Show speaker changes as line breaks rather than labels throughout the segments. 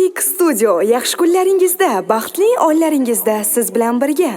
Music Studio yaxshi kunlaringizda, baxtli onlaringizda siz bilan birga.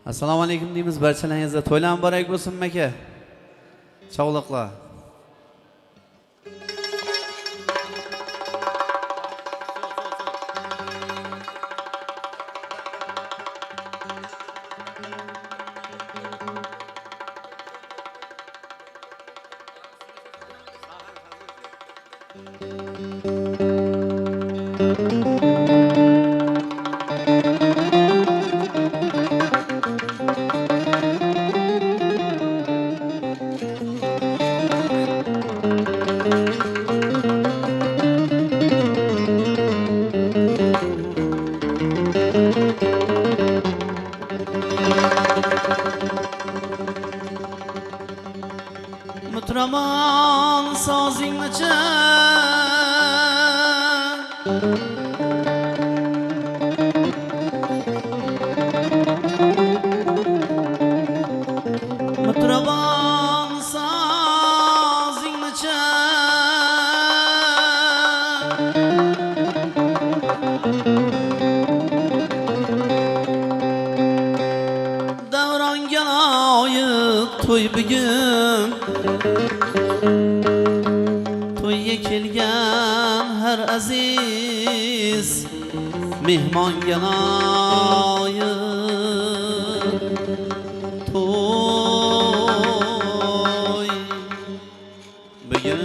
Assalomu alaykum deymiz barchalaringizga. To'ylar muborak bo'lsin aka. Sog'liqlar. Mutraman sazingni Mutraman sazingni Davronga loyiq to'y bugun To'yga kelgan har aziz mehmonga loyiq to'y bugun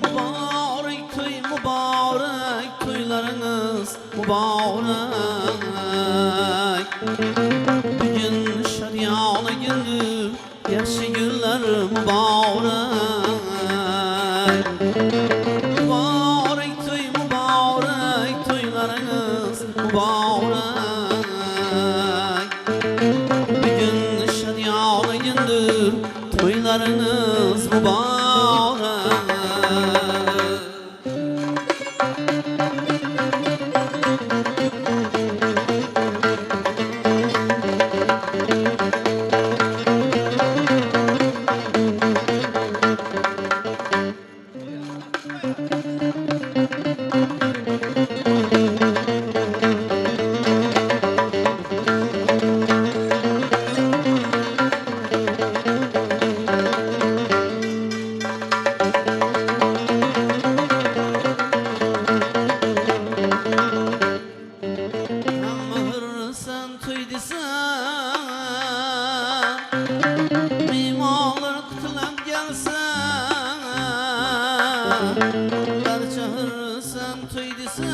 Muborak to'y muborak to'ylarimiz muborak Bugün şadiyona gündür yaxshi günler muborak Muborak to'ylarimiz muborak Bugün şadiyona gündür to'ylarimiz muborak to'ydisa mehmonlar qutlab kelsa barchahirsan to'ydisa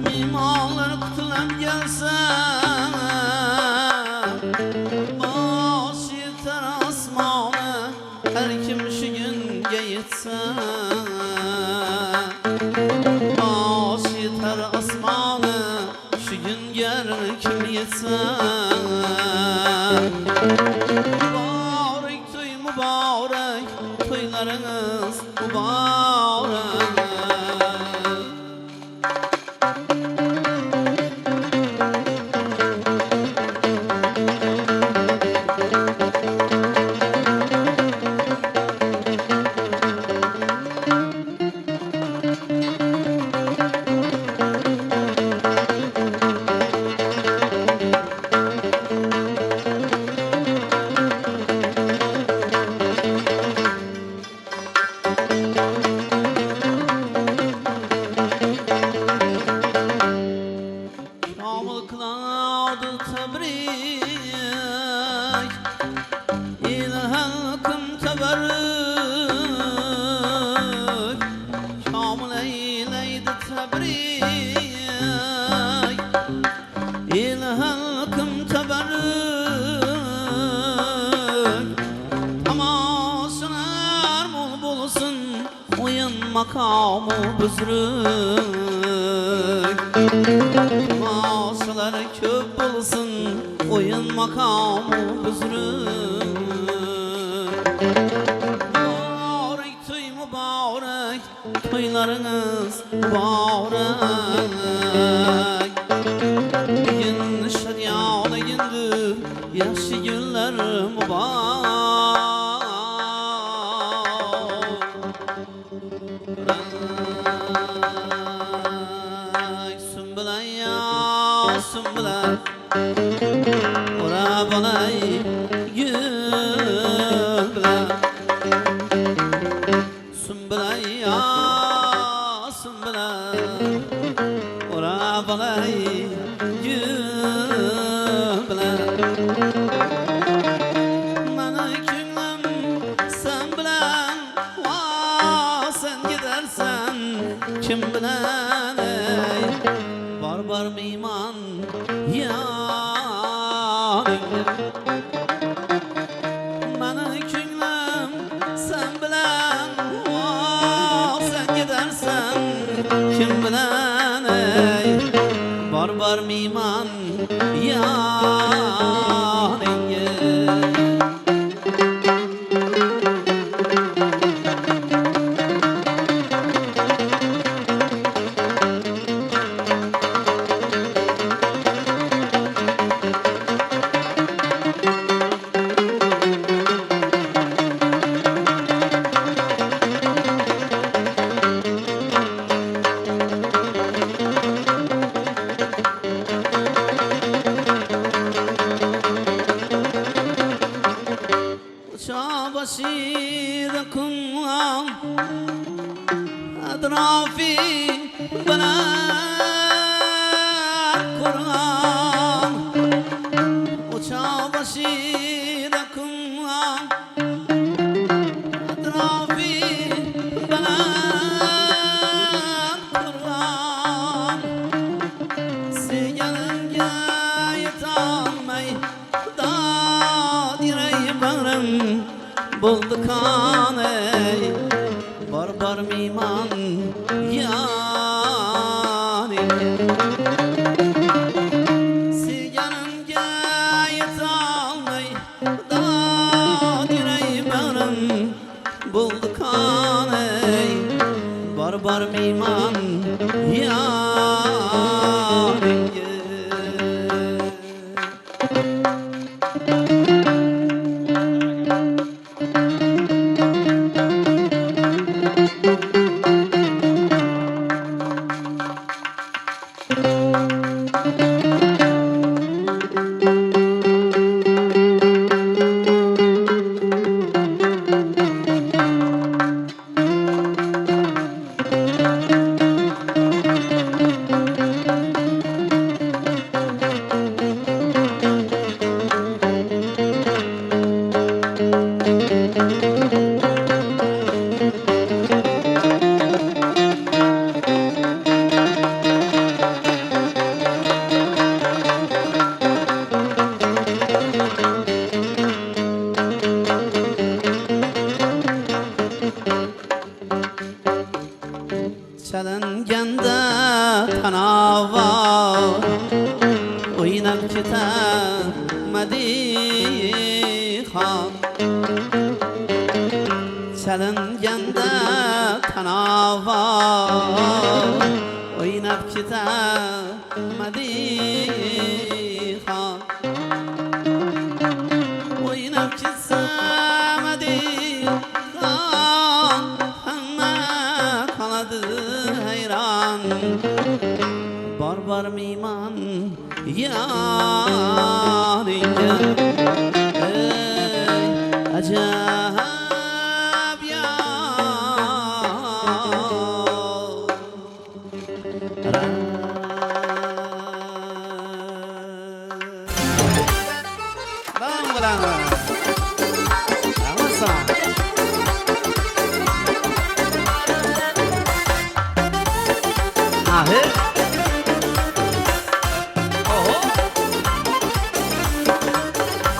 mehmonlar qutlab kelsa bosh yetar osmoni har kim shu kunga yetsa bosh yetar osmoni shu kunga kim yetsa muborak to'y muborak to'ylarimiz muborak Kamil kıladı tebrik İl halkım teberrük Kamil eyleydi tebrik İl halkım teberrük Tamaşalar bol bulsun Oyun makamı büzrük Maşalar köp bulsun Oyun makamı büzrük Mübarek toy mübarek Toylarınız mübarek Bugün şadyana gündür Yaşı günler mübarek Sümbülen ya sümbülen Ora balay gül bilen Sümbülen ya sümbülen Ora balay gül bilen Meni ko'nglim sen bilen Va sen gidersen kim bilen ey Barbar meyman yaningda Meni ko'nglim sen bilen Va sen gidersen kim bilen ey Barbar meyman yaningga Başıyla kumlam Atrafi bana Kur'an Uçağı başıyla kumlam Atrafi bana Kur'an Sevgilinge yetamay Da direği bağrım Buldu kan ey Barbar meyman yaningga Sevganimga yetolmay Da direği bağrım Buldu kan ey Barbar meyman yaningga o'ynab ketarmadi xon chalinganda tanova o'ynab ketarmadi xon o'ynab ketsamadi xon hamma qoladi hayron bor meyman yoringga ey ajab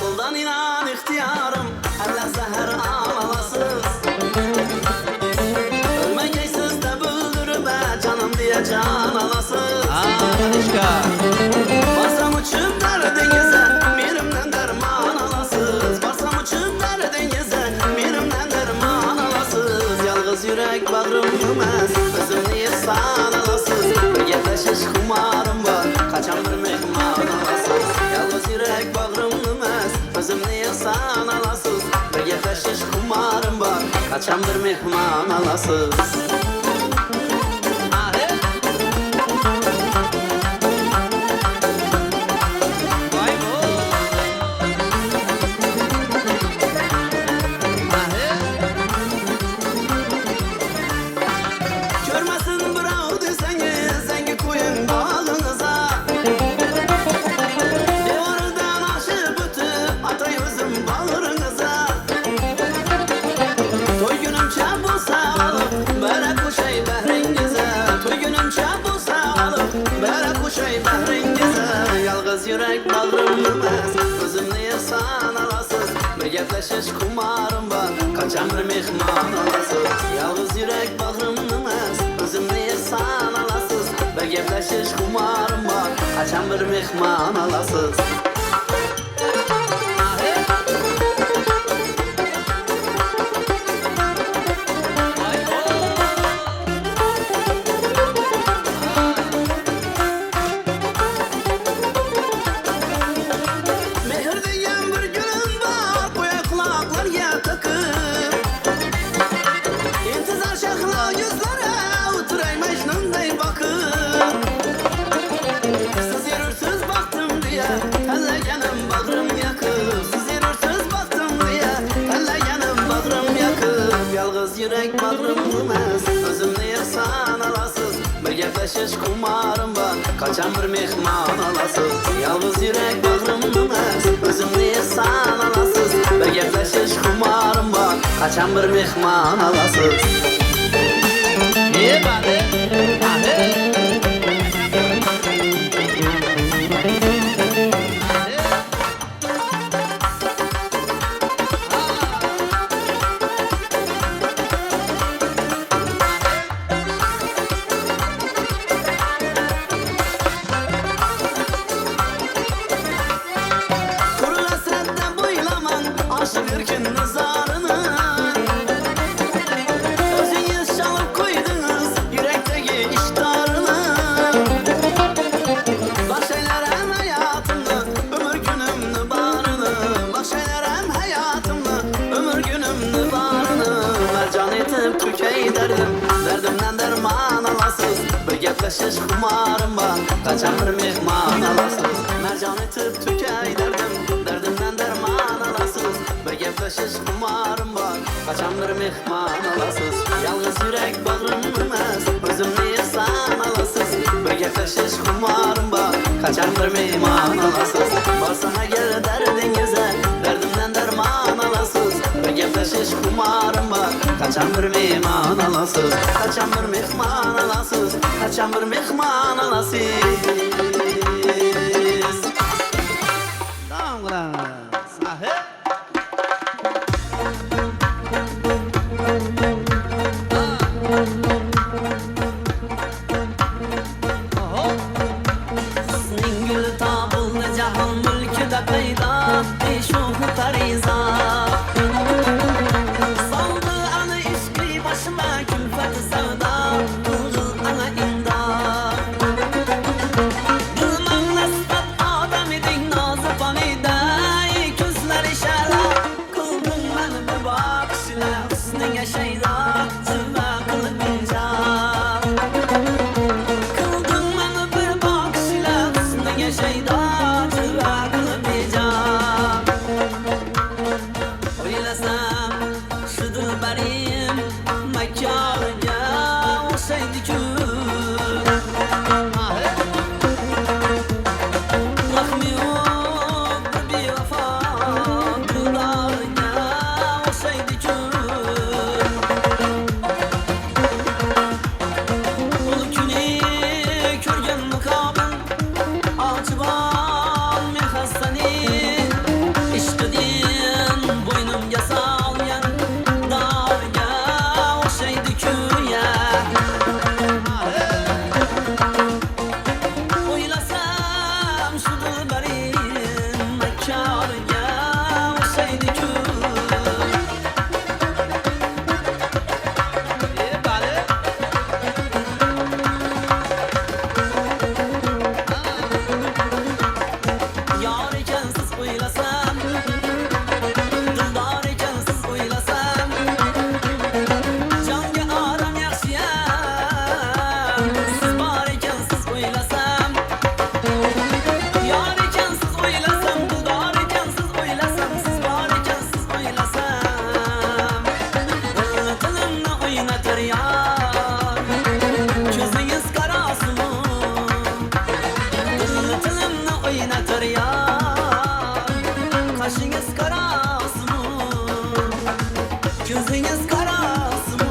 Kuldan inan ihtiyarım her lahza her an alasız Ölmeyeceksiniz de böldürüme canım diye can alasız Varsam uçup derdinize birimden derman alasız Varsam uçup derdinize birimden derman alasız Yalğız yürek bağrım durmaz özümni ihsan alasız Bir yerleşiş kumarım var kaçan bir mehman alasız Yalğız yürek bağrım durmaz özümni ihsan alasız Bir yerleşiş kumarım var kaçan bir mehman alasız Görmesin bravo deseniz zengi koyun bağlınıza Devardan aşıp ötüp atayım özüm bağrınıza Toy günüm çap olsa alıp bere kuşay behringize Toy günüm çap olsa alıp bere kuşay behringize Yalğız yürek bağrım durmaz özümni ihsan alasız Bir gepleşiş kumarım var kaçan bir mehman alasız Yalğız yürek bağrım durmaz özümni ihsan alasız Bir gepleşiş kumarım var kaçan bir mehman alasız Mehir diyen bir günüm var koya kulaklarga takıp İntizar şahla yüzlere oturay Mecnun'day bakıp Siz yürürsüz baktım diye tellegenim bağrım yakıp Siz yürürsüz baktım diye tellegenim bağrım yakıp Yalğız yürek bağrım durmaz özümni ihsan alasız Bir gepleşiş kumarım var kaçan bir mehman alasız Yalğız yürek bağrım durmaz özümni ihsan alasız Bir gepleşiş kumarım var kaçan bir mehman alasız Kuru hasretten boylaman aşık ürkün nazarını Özünüz çalıp koydunuz yürekteki iştarını Başlaylarım hayatımda ömür günümnü barını Başlaylarım hayatımda ömür günümnü barını Mercan etip tükey derdim derdimden derman alasız Bir gepleşiş kumarım var kaçan bir mehman alasız Mercan etip tükey derdim derdimden derman alasız Bir gepleşiş kumarım var kaçan bir mehman alasız Yalğız yürek bağrım durmaz özümni ihsan alasız Bir gepleşiş kumarım var kaçan bir mehman alasız Varsana gel derdinize derdimden derman alasız Bir gepleşiş kumarım var kaçan bir mehman alasız Kaçan bir mehman alasız kaçan bir mehman alasız
Tamam ulan. Sahip.
Sizning guli topildi şu dilberim Mekkarıya olsaydı ki Yar ekensiz oylasam Dildar ekensiz oylasam Canga aram yaxşiyam Siz bar ekensiz oylasam Yar ekensiz oylasam Dildar ekensiz oylasam Siz bar ekensiz oylasam Tilimni oynatır yar Ko'zingiz qarasimi Tilimni oynatır yar Qoshingiz qarasimi Ko'zingiz qarasimi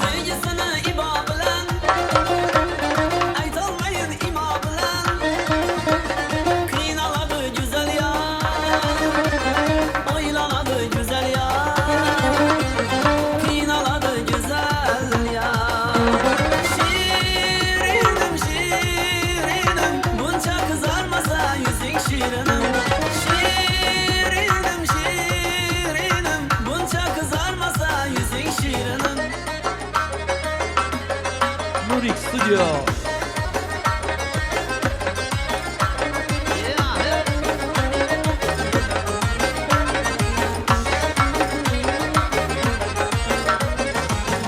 Sevgisini ibo bilan aytolmayin imo bilan qiynaladi go'zal yar o'ylanadi go'zal yar qiynaladi go'zal yar Şirinim şirinim buncha qizarmasa yuzing shirinim Şirinim şirinim buncha qizarmasa yuzing shirinim
Nurik Studio.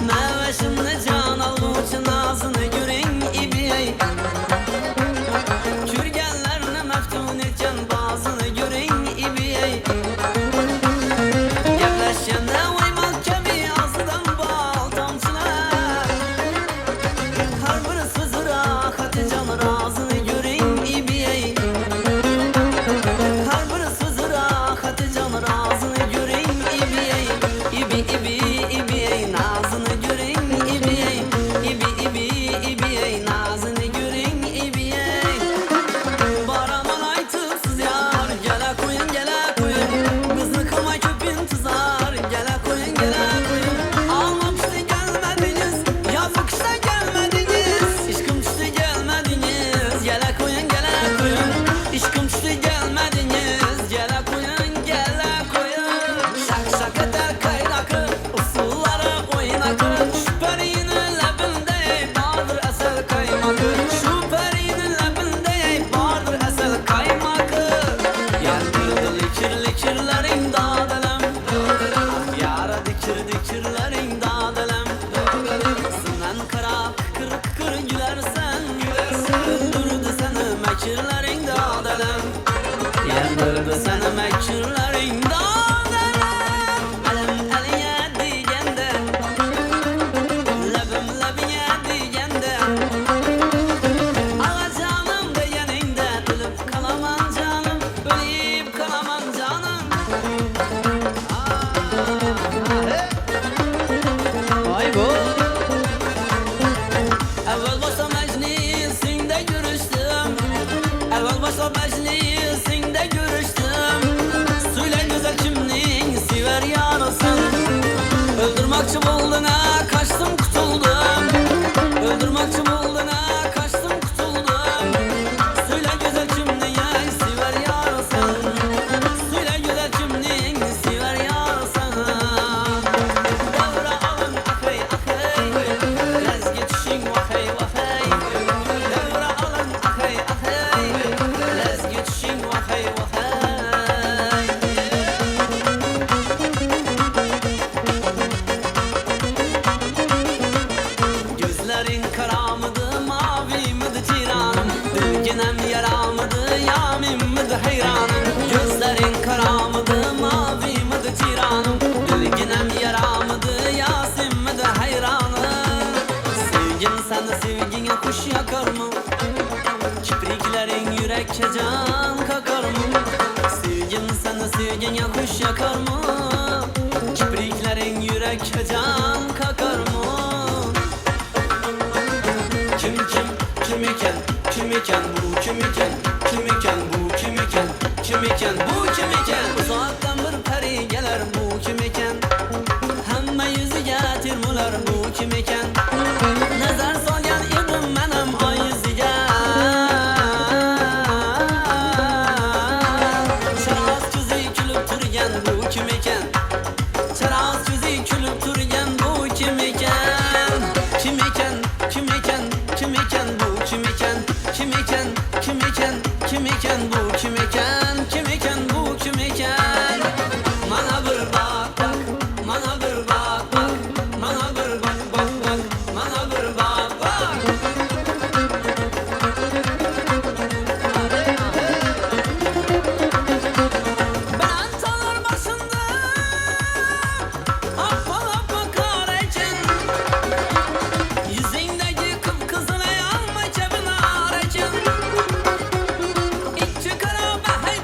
Mevashimni jon oluvchi nozini ko'ring ibey Ko'rganlarni maftun etgan ba'zini ko'ring ibey Gaplashganda o'ymoq kabi og'zidan bol tomchilar Har bir so'zi rohatijon rozini ko'ring ibey Har bir so'zi rohatijon rozini ko'ring ibey Ibi ibi ibi nazını görün ibi ibi ibi ibi nazını görün ibi Baraman aytıpsız yar gele koyun Kızını kılma köpün tuzar gele koyun Almamıştı gelmediniz yazık işte gelmediniz İşkım düştü gelmediniz gele koyun İşkım düştü gelmediniz gele koyun Şak şak eder kaynakı usulları oynakı Şu perinin lebinde vardır esel kaymakı Şu perinin lebinde vardır esel kaymakı Yandırdı likirlerin dağdelem Yara dikirlerin dağdelem Sından karab kıkır gülersen Öldürdü seni mekirlerin dağdelem Yandırdı seni mekirlerin dağdelem Elim eline digende Lebim lebine digende Ağa canım beyeninde Ölüp kalaman canım Ölüp kalaman canım
Vay bu.
Evvel başta meclisinde görüştüm Evvel başta meclisinde görüştüm Söyle güzel kimliğin siver yarasın Öldürmekçi bulduğuna kaçtım kutuldum Öldürmekçi bulduğuna kaçtım kutuldum Söyle güzel kimliğin siver yarasın Söyle güzel kimliğin siver yarasın Devre alın akay akay Lezgi düşün vakay vakay Devre alın akay akay Lezgi düşün vakay vakay Gözlerin karamıdı mavi mıdı tiranım Dilginem yaramıdı yamim mıdı hayranım Gözlerin karamıdı mavi mıdı tiranım Dilginem yaramıdı yasim mıdı hayranım Sevgin seni sevgine kuş yakar mı? Kipriklerin yürekçe can kakar mı? Sevgin seni sevgine kuş yakar mı? Kipriklerin yürekçe can kakar mı? Kim iken bu kim iken bu kim iken Uzaktan bir peri gelir bu kim iken Hamma yüzüge mular bu kim ekan? Nazar solgan edim menem oy yuziga. Chiroq ko'zi kulib turgan bu kim ekan? Chiroq ko'zi kulib turgan bu kim ekan? Kim ekan? Kim ekan? Kim ekan bu kim ekan? Kim ekan? Kim ekan? Kim ekan bu kim ekan? Kim ekan bu kim ekan? Mana bir bak bak, mana bir bak bak, mana bir bak bak bak, mana bir bak bak. Ben çalar başında appalap bakar ekan. Yüzündeki kıpkızıl yanma cebine arayacağım. İçi kara beheybet,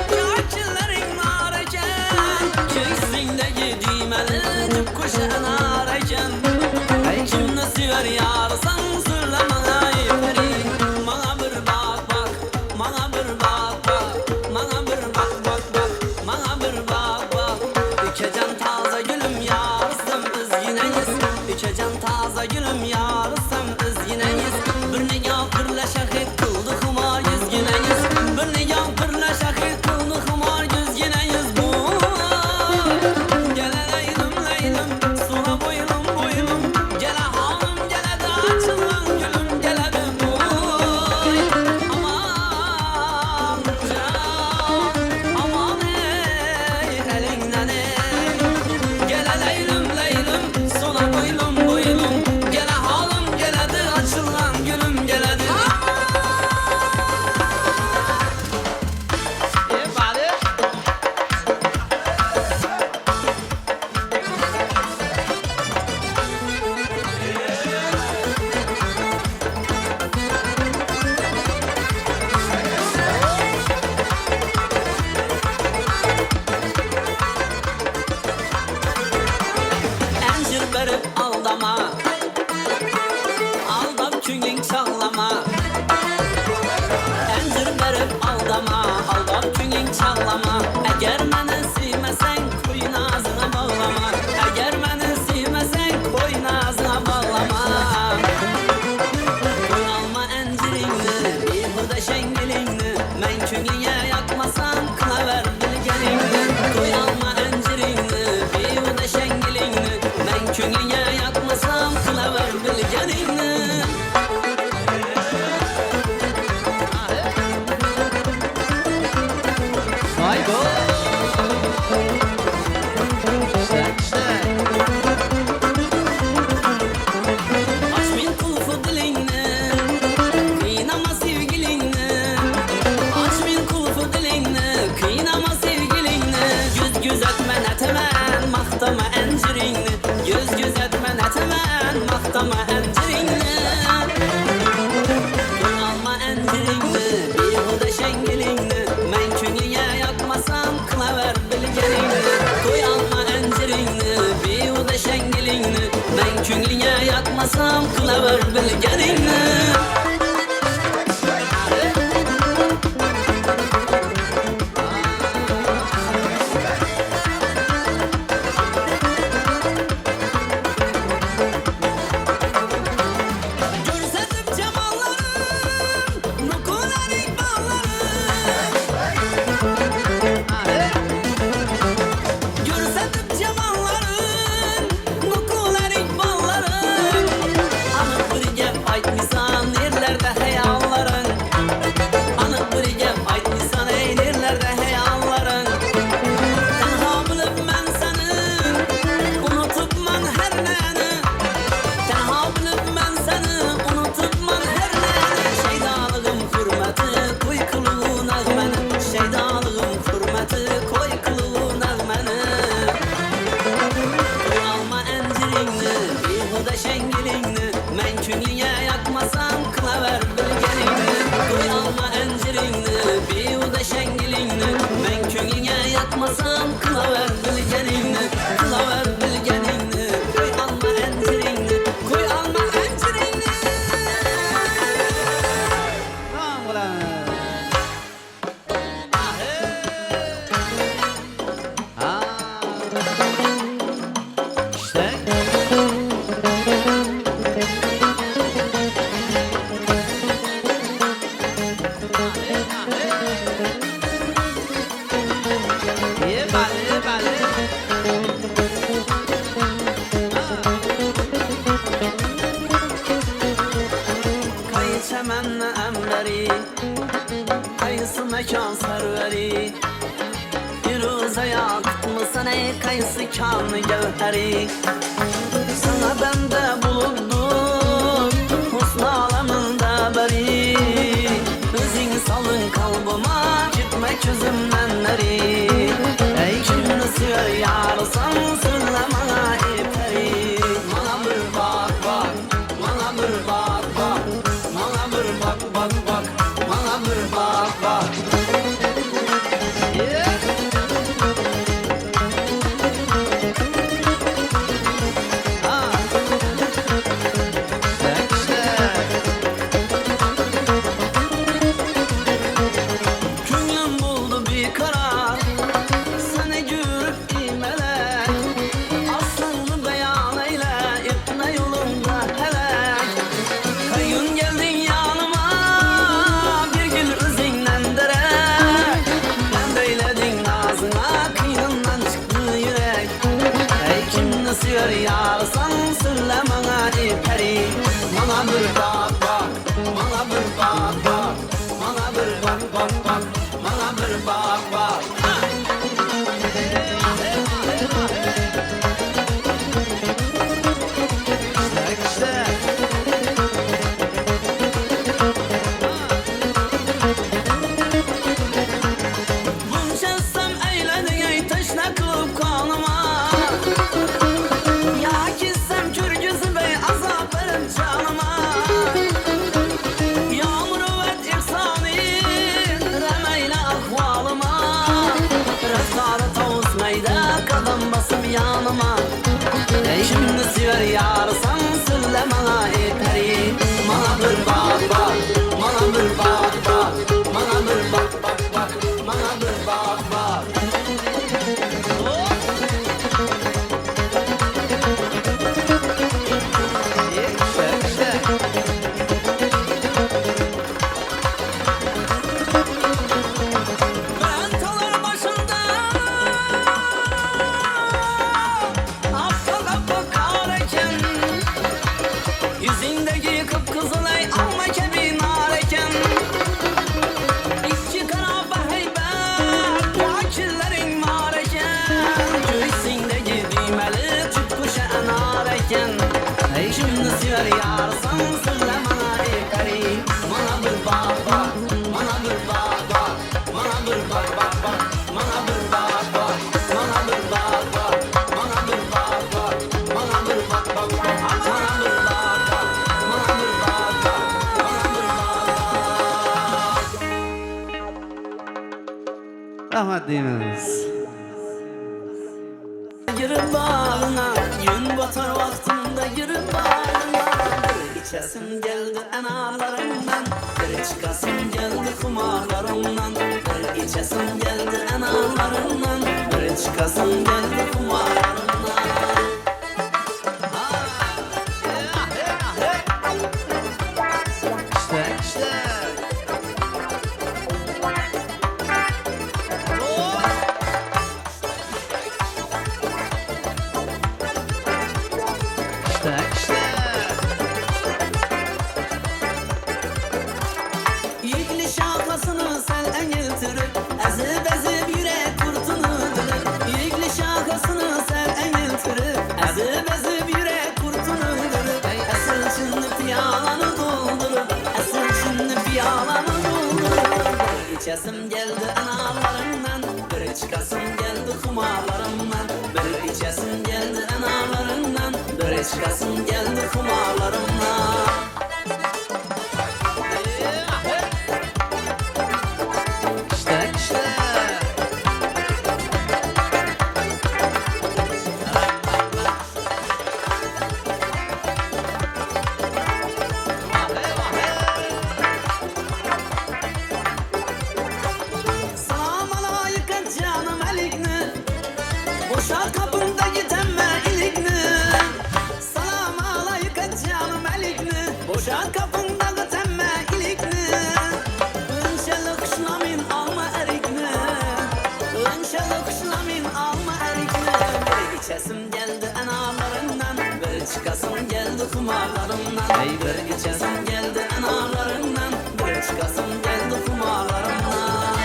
kâkillerin arayacağım. Göğsündeki düğmeli cıp kuşağına arayacağım. Kimle sever yarsan sırlamana yeperi. Bana bir bak bak, bana bir bak bak, bana bir bak bak bak, bana bir bak bak. İçeceğim taze gülüm yarısım üzgüneyiz. İçeceğim taze gülüm yarısım üzgüneyiz. Bir nigah birle şahit kıldı humar yüzgüneyiz. Bir nigah birle şahit kıldı humar yüzgüneyiz. Bu gele leylim leylim, sura boylum boylum. Gele hanım gele de açılan gülüm gele de boy. Aman can, aman ey elinden ey. Gele leylim leylim, sura boylum boylum. Gele hanım gele de açılan gülüm gele de. Vale. Encir verip aldama, aldam küngün çağlama. Encir verip aldama, aldam küngün çağlama. Eğer beni sevmesen koyun ağzına bağlama. Eğer beni sevmesen koyun ağzına bağlama. Koy alma encirini, behuda şengelini. Ben küngüye yakmasam kılaver bilgenini. Koy alma encirini, behuda şengelini. Ben küngüye yakmasam kılaver bilgenini. Haydi. İşte, işte. Açmayın kılıfı dilini, kıynama sevgilini. Açmayın kılıfı dilini, kıynama sevgilini. Yüz göz etme netemen, mahtama encirini. Yüz göz etme netemen, mahtama encirini. Koy alma encirini, behuda şengelini. Ben küngüye yakmasam kılaver bilgenini. Koy alma encirini, behuda şengelini. Ben küngüye yakmasam kılaver bilgenini. Görsetip cemalların, nukular ikbalların. Görsetip cemalların, nukular ikbalların. Anı bir gep aytmisan kayısı kanı gevheri. Sana bende bulundur husn aleminde beri. Özün salın kalbıma gitme gözümden neri. Ey kimni sever yarısan söyle bana iperi. Bana bir bak bak, bana bir bak bak, bana bir bak bak bak, bana bir bak bak. Köyüm buldu bir karar, seni görüp imelek. Aslını beyan eyle, ipne yolunda helek. Kayın geldin yanıma, bir gül özünden derek. Ben deyledin ağzına, kıyından çıktı yürek. Ey kimni sever yarısan söyle bana iperi. Bana bir bak bak, bana bir bak bak, bana bir bak bak bak, bana bir bak bak. Bunca sen eyledin ey teşne kılıp kanıma. Ya gitsem kör gözü bey azap verin canıma. Yağmuru ve ihsani remeyle ahvalıma. Rıfkarı tavus meyde kadın basıp yanıma. Ey şimdi sever yarısan söyle bana iperi. Bana bir bak bak, bana bir bak bak, bana bir bak bak bak, bana bir bak bak. Ben talar başında aptal aptal kareken. Yüzündeki kıpkızıl ey alma kebi nareken. İki kara heybet vakillerin mareken. Göğsündeki düğmeli tüpküşe enareken. Ey şimdi sever yarısan söyle bana iperi. Bana bir bak bak, bana bir bak bak, bana bir bak bak bak, bana bir bak bak, bana bir bak bak, bana bir bak bak, bana bir bak bak, bana bir bak bak, bana bir bak bak, bana bir bak.
Rahmat deymiz.
Girip bağına, gün batar vaktinde girip bağına. Bir içesim geldi enalarımdan, bir çıkasım geldi kumarlarımdan. Bir içesim geldi enalarımdan, bir çıkasım geldi kumarlarımdan.
İşte. İşte.
Yükli şakasını sen engiltirip, ezip ezip yürek kurtunu dürüp. Yükli şakasını sen engiltirip, ezip ezip yürek kurtunu dürüp. Esil şimdi piyalanı doldurup, esil şimdi piyalanı doldurup. Bir içesim geldi analarımdan, bir çıkasım geldi kumarlarımdan. Bir içesim geldi analarımdan, bir çıkasım geldi kumarlarımdan.
İşte.
Salam alayka canım elikni, boşar kapındaki temme ilikni. Salam alayka canım elikni, boşar kapındaki temme ilikni. Önşeli kışlamin alma erikni, önşeli kışlamin alma erikni. Bir içesim geldi enalarından, bir çıkasım geldi kumarlarımdan.
Ey
Bir içesim geldi enalarından, bir çıkasım geldi kumarlarımdan.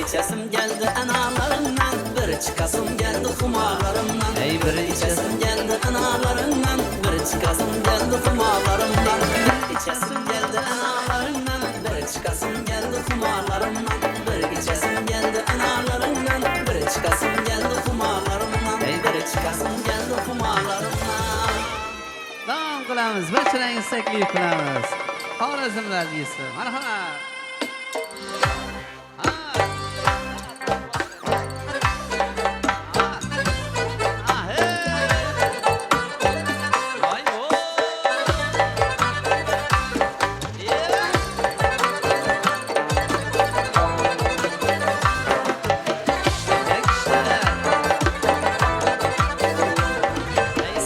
içesim geldi analarından, bir çıkasım geldi kumarlarımdan.
Ey bir
İçesim geldi analarından, bir çıkasım geldi kumarlarımdan. İçesim geldi analarından, bir çıkasım geldi kumarlarımdan. Bir içesim geldi analarından, bir çıkasım geldi kumarlarımdan. Bir çıkasım geldi kumarlarımdan.
Davam qilamiz, barchalarga taklif qilamiz. Xorazmlar deysiz. Marhamat.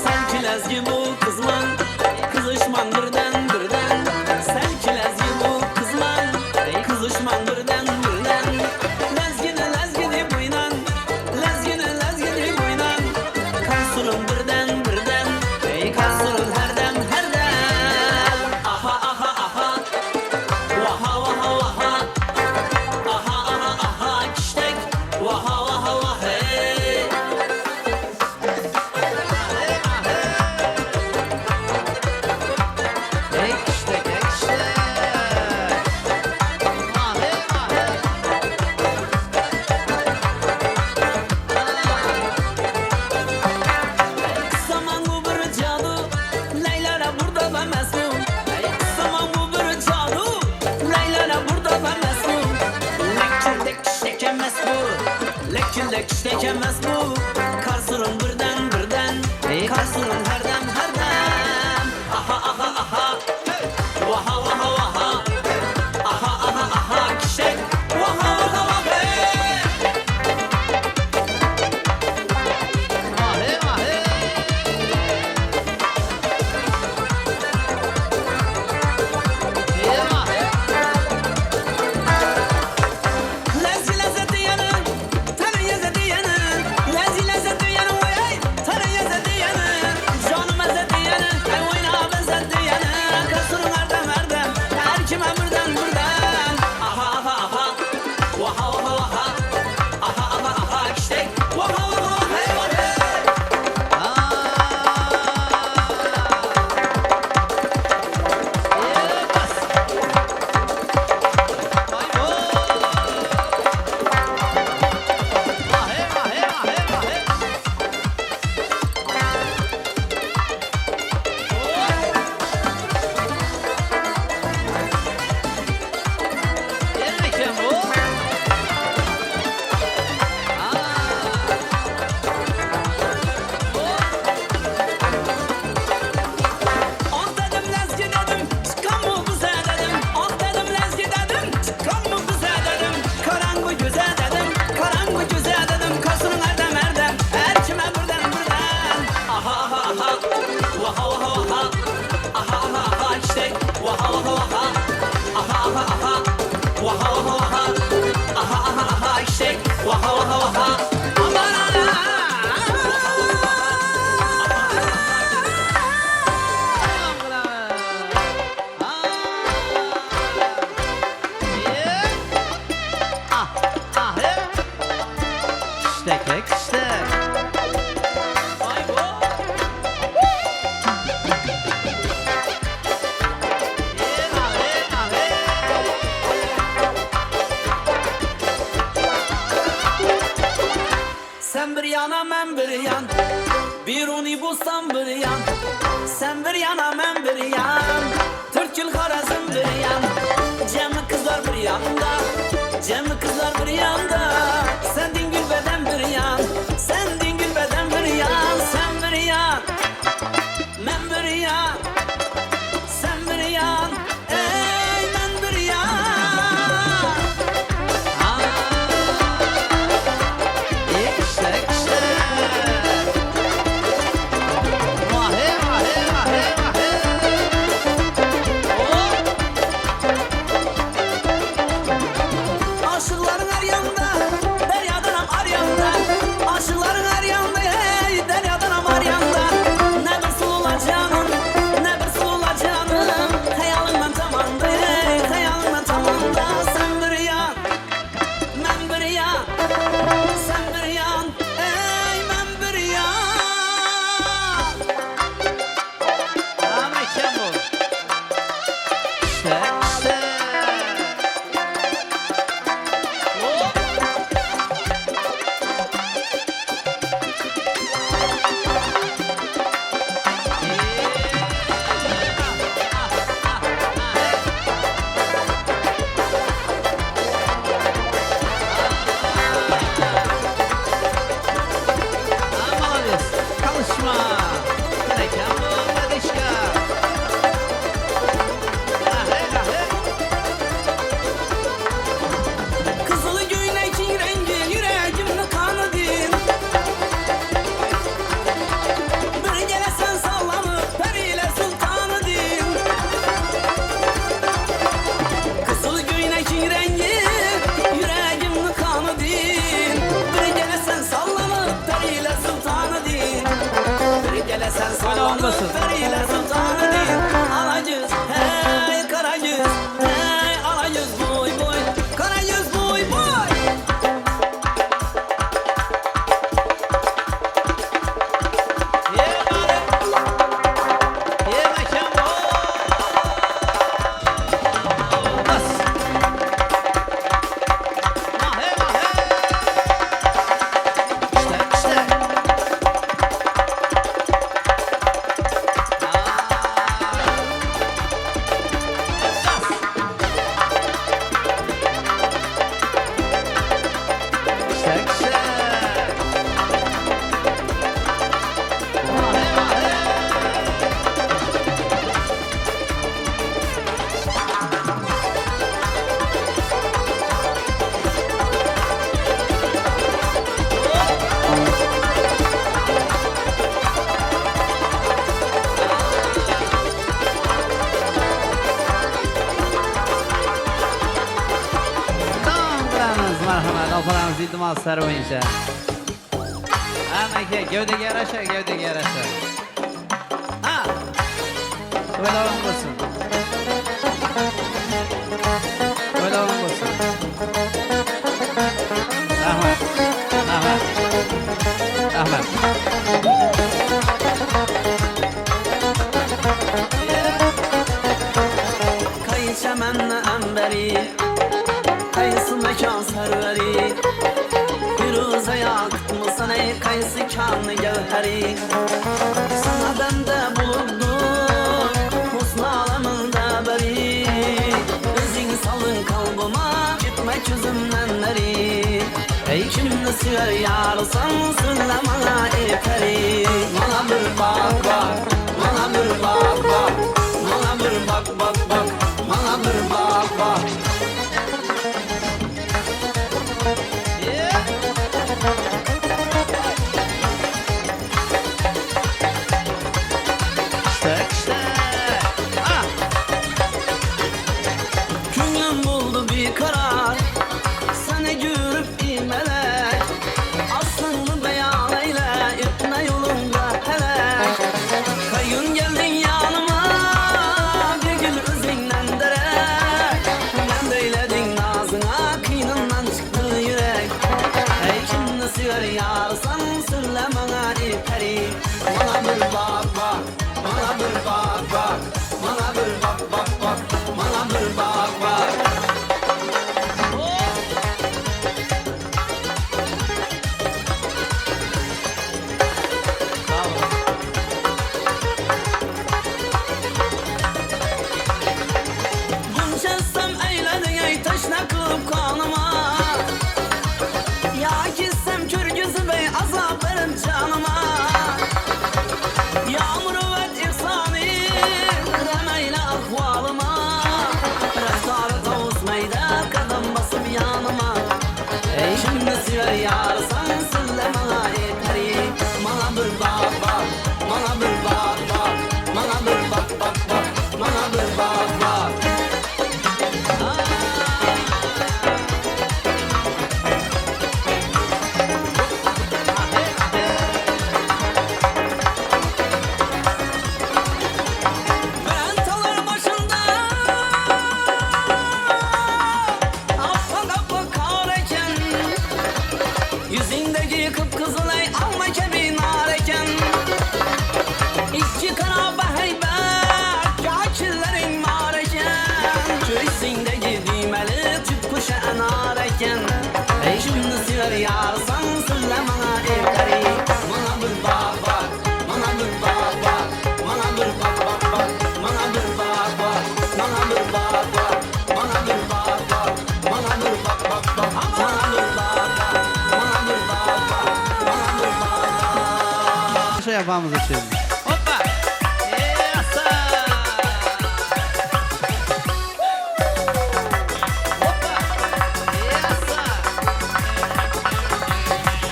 Sen kilezgi bu kızman, kızışman birden birden. Sen kilezgi bu kızman, kızışman birden birden. Lezgini buynan, lezgini buynan. Kalsırın birden birden, kalsırın herden herden. Aha aha aha, vaha vaha vaha. Aha aha aha, kiştek, vaha vaha vaha. Zaman bu bir cadu, Leyla burada ben mesum. Zaman bu bir cadu, Leyla burada ben mesum. Lekçildek iştekemez bu, lekçildek iştekemez bu. Karsırın birden birden, karsırın herden herden. Aha aha aha, vaha vaha vaha. Aha aha aha, kişek, vaha vaha vaha. Lezi lezzeti yanı, tanı yezzeti yanı. Lezi lezzeti yanı, vay, tanı yezzeti yanı. Canım ezzeti yanı, ay oyna bezzeti yanı. Kasırın erdem erdem, her kime birden birden. Aha aha aha, vaha vaha vaha. Aha aha aha, kiştek, vaha vaha vaha. Hey vaha. On dedim lezgi dedim, çıkan mı bize dedim. On dedim lezgi dedim, çıkan mı bize dedim. Karangu güze dedim, karangu güze dedim. Kasırın erdem erdem, her kime birden birden. Aha aha aha, vaha vaha vaha. Aha aha aha, işte vaha vaha vaha. Aha aha aha, vaha vaha vaha. Aha aha aha, işte vaha vaha vaha. Aman ana. Vay bu. Sen bir yana ben bir yan, bir onu bulsam bir yan. Sen bir yana ben bir yan, Türkül Harazım bir yan. Cem'i kızlar bir yanda, Cem'i kızlar bir yanda. Sen dingil beden bir yan, sen dingil beden bir yan. Sen bir yan, ben bir yan, sen bir yan, ey ben bir yan. Aşık
olmasın.
Periler sultanı değil. Alacız hey karacız. Hey alacız boy boy. Karacız boy boy.
Ye bari. Ye mekan bu. Bas. Mahe mahe. İşte. Tamam qilamiz, marhamat. Opalarimiz iltimoslari bo'yicha. Aka, gavdaga yarasha. Ha. To'ylavim bo'lsin. Rahmat.
Kayı çemenle emberi. Kayısı mekan serveri. Firuze yaktımsan ey kayısı kanlı gevheri. Sana bende bulundum husn aleminde beri. Özün salın kalbıma gitmek yüzümden neri. Ey kimni sever yarsan söyle bana ey peri. Bana bir bak bak, bana bir bak bak. Bana bir bak bak bak, bana bir bak bak. Künlüm buldu bir karar. Seni görüp imelek. Aslını beyan eyle. İpne yolunda hele. Kayın geldin yanıma. Bir gül özünden derek. Ben deyledin nazına. Kıynından çıktı yürek. Ey kimni sever yarsan söyle bana iperi. Bana bir bak bak. Bana bir bak bak. Bana bir bak bak bak. Bana bir bak bak. Bunçesem eyledin ey taşla kılıp kanıma. Ya gitsem kör gözü bey azap verin canıma. Yağmur ve ihsani demeyle ahvalıma. Reftarı tavusmayda kadın basıp yanıma. Ey şimdi sever yarsan söyle bana ey peri. Bana bir bak bak, bana bir bak bak. Bana bir bak bak bak, bana bir bak bak. Brentalar başında affak kareken. Yüzündeki kıpkızıl ey alma kebi nareken. İki kara heybet kakillerin mareken. Göğsündeki düğmeli tüp kuşa enareken. Ey şimdi sever yarsan söyle bana ey peri. Bana bir bak bak, bana bir bak bak. Bana bir bak bak bak, bana bir bak bak. Bana bir bak bak, bana bir bak bak. Bana bir bak bak bak, bana bir bak bak. Bana bir bak bak, bana bir bak bak.
Şey yapmamız için. Hoppa. Yasa. Hoppa. Yasa.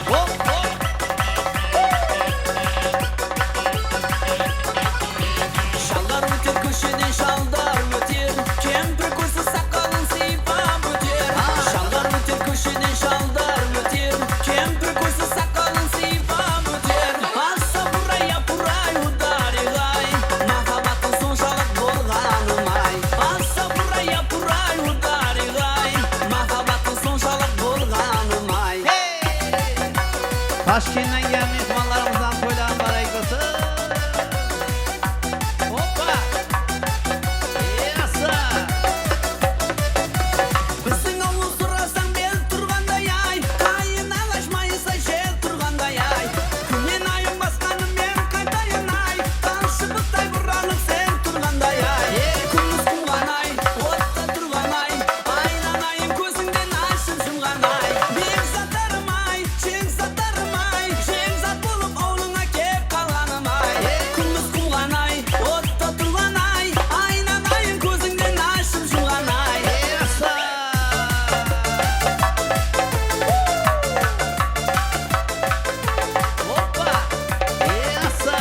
Hop hop.
Şallar mütür kuşunu şaldar mütür. Kempir kursu sakalın sipa mütür. Şallar mütür kuşunu şaldar mütür. Kempir kursu sakalın sipa mütür. Passa buraya buraya.
Toshkentdan kelgan mehmonlarimizdan to'ylar muborak bo'lsin. Hoppa. Yasa.
Bizning ovul surasan bel turganda yay, qayin alashmaysa shel turganda yay. Men ayım basqanim men qaytayin ay, tanshi bitay burraliq sen turganda yay. Kunuz quvgan ay, o'tda turgan ay, aylanayim ko'zingdan ashim shumgan ay. Men satarım ay, sen satarım ay, sen zat bo'lib ovulingga kelib qolganim ay. Kunuz quvgan ay, o'tda turgan ay, aylanayim ko'zingdan ashim shumgan ay.
Yasa. Hoppa. Yasa.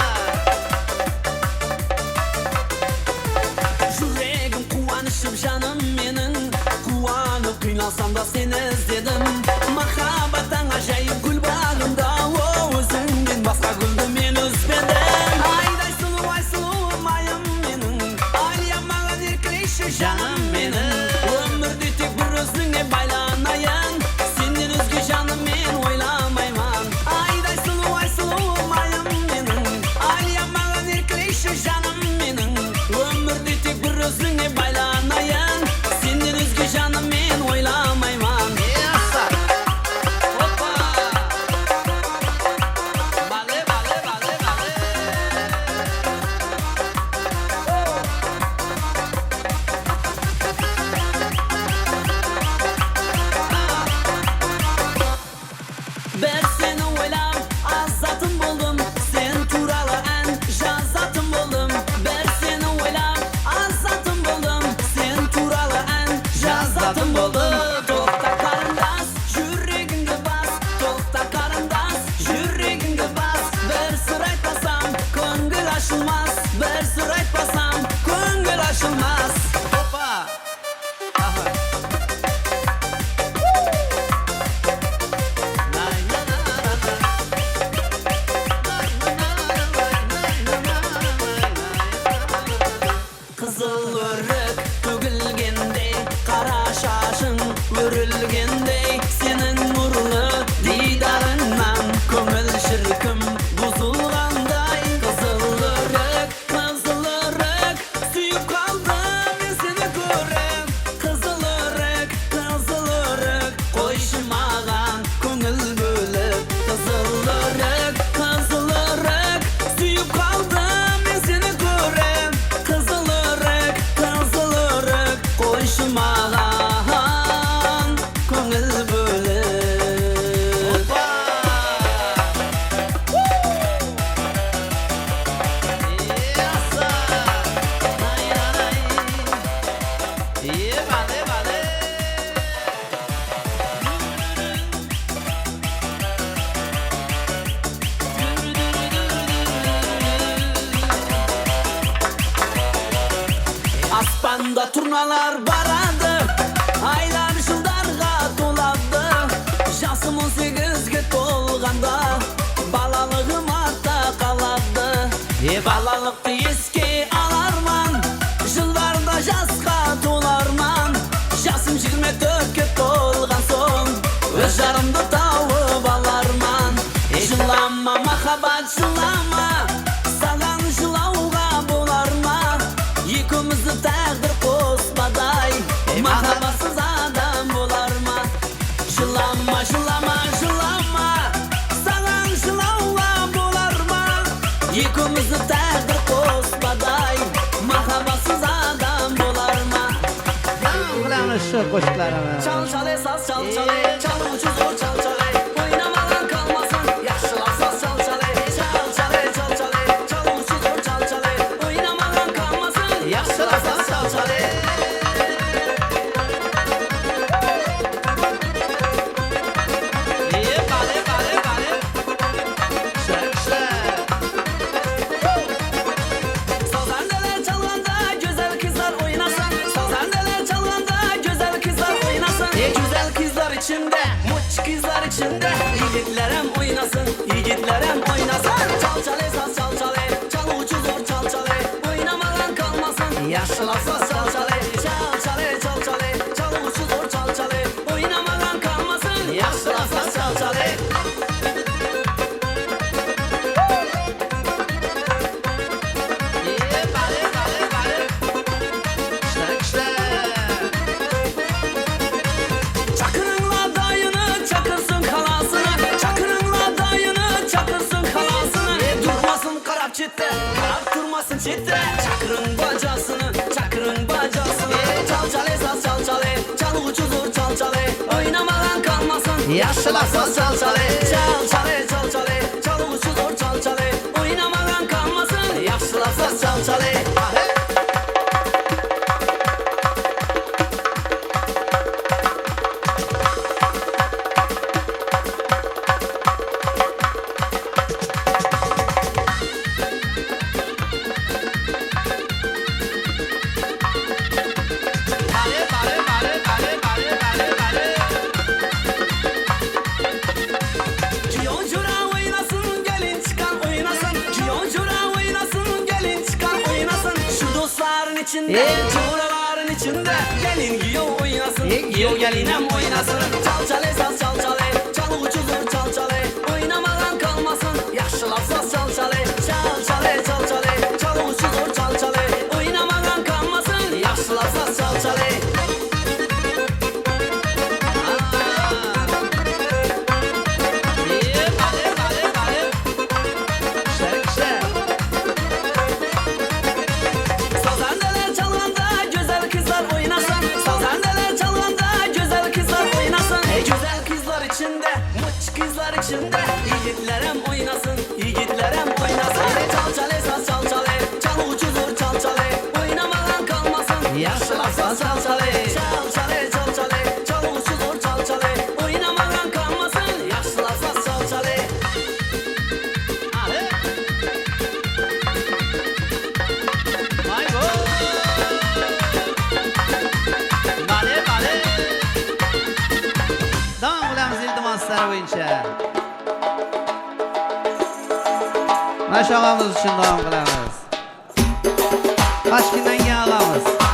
Yüreğim quvonishib canım mening, quvonib qiynalsam da seni izledim. Muhabbatdan ajoyib gul bag'imda, o'zingdan boshqa gulni men o'zbedim. Ayday suluv mayim mening, alyamagan erkleshi canım mening. Ömürde tek bir o'zingga baylanayin, senden o'zga canım men o'ylamayman. Ayday suluv mayim mening, alyamagan erkleshi canım mening. Ömürde tek bir o'zingga baylanayin, senden o'zga canım men o'ylamayman.
Yasa.
Hoppa. Bale bale bale bale. Ben seni o'ylab azatım buldum, sen turalı en jazatım buldum. Ben seni o'ylab azatım buldum, sen turalı en jazatım buldum. To'xta qarindosh, yuragingga bas, to'xta qarindosh, yuragingga bas. Bir sir aytmasam, ko'ngil ochilmas, bir sir aytmasam, ko'ngil ochilmas.
Hoppa. Aha. Nay na na na na. Nay na na na na.
Kızıl örük tөгілгендей, қара шашың өрілгендей, senin nurlu didarыңнан көңіл шіркім бұзылғандай. Kızıl örük, сүйіп қалдым мен seni көріп. Kızıl örük, қойшы маған көңіл бөліп. Kızıl örük, сүйіп қалдым мен seni көріп. Kızıl örük, қойшы маған көңіл бөліп.
Hoppa. Yasa. Nay na nay. Vale vale.
Aspanda turnalar barады, aylar жылдарға толады. Жасым 18-ге толғанда, балалығым артта қалады. Балалықты еске аларман, жылдарда жасқа толарман. Жасым 24-ге толған соң, өз жарымды тауып аларман. Жылама махаббат, жылама, саған жылауға болар ма? Екеумізді тағдыр қоспадай, махаббатсыз адам болар ма? Жылама, саған жылауға болар ма? Екеумізді тағдыр қоспадай, махаббатсыз адам болар ма?
Qilamiz shu qo'shiqlarimiz.
Çal çal esas çal çal, çaluvchi zo'r çal çal, o'ynamadan qolmasin, yaxshilar saz çal çal, çaluvchi zo'r çal çal, o'ynamadan qolmasin, yaxshilar saz çal çal.
Vale vale. Şakşa.
Sazandeler çalganda güzel kızlar oynasın, sazandeler çalganda güzel kızlar oynasın. Güzel kızlar içinde, muç kızlar içinde, yigitlerim oynasın, yigitlerim oynasın. Çal çal esas çal çal, çaluvchi zo'r çal çal, oynamadan qolmasin, yaxshilar saz çal çal, çaluvchi zo'r çal çal, oynamadan qolmasin, yaxshilar saz çal çal. oynamadan kalmasın. Yaşlılar saz çal çale, çal çale, çal çale, çalgıcı zor çal çale, oynamadan kalmasın. Yaşlılar saz çal çale. Kiyoncura oynasın, gelin çıkan oynasın. Kiyoncura oynasın, gelin çıkan oynasın. Şu dostların içinde, curaların içinde, gelin giyo oynasın. Giyo gelinem oynasın. Çal çale saz çal çale, çal ucuzur çal çale, oynamadan kalmasın. Yaşlılar saz çal çale, çal çale çal çale, çal ucuzur çal çale, oynamadan kalmasın. Yaşlılar saz çal çale. Sazandeler çalganda güzel kızlar oynasın. Sazandeler çalganda güzel kızlar oynasın. Güzel kızlar içinde, muç kızlar içinde, yiğitlerem oynasın, yiğitlerem oynasın. Çal çale saz çal çale, çal ucuzur çal çale, oynamadan kalmasın. Yaşlılar saz çal çale, çal çale çal çale, çal ucuzur çal çale, oynamadan kalmasın. Yaşlılar saz çal çale.
Vay go. Bale. Davam qilamiz iltimoslar bo'yicha. Mana shu og'amiz uchun davom qilamiz. Toshkentdan kelgan og'amiz.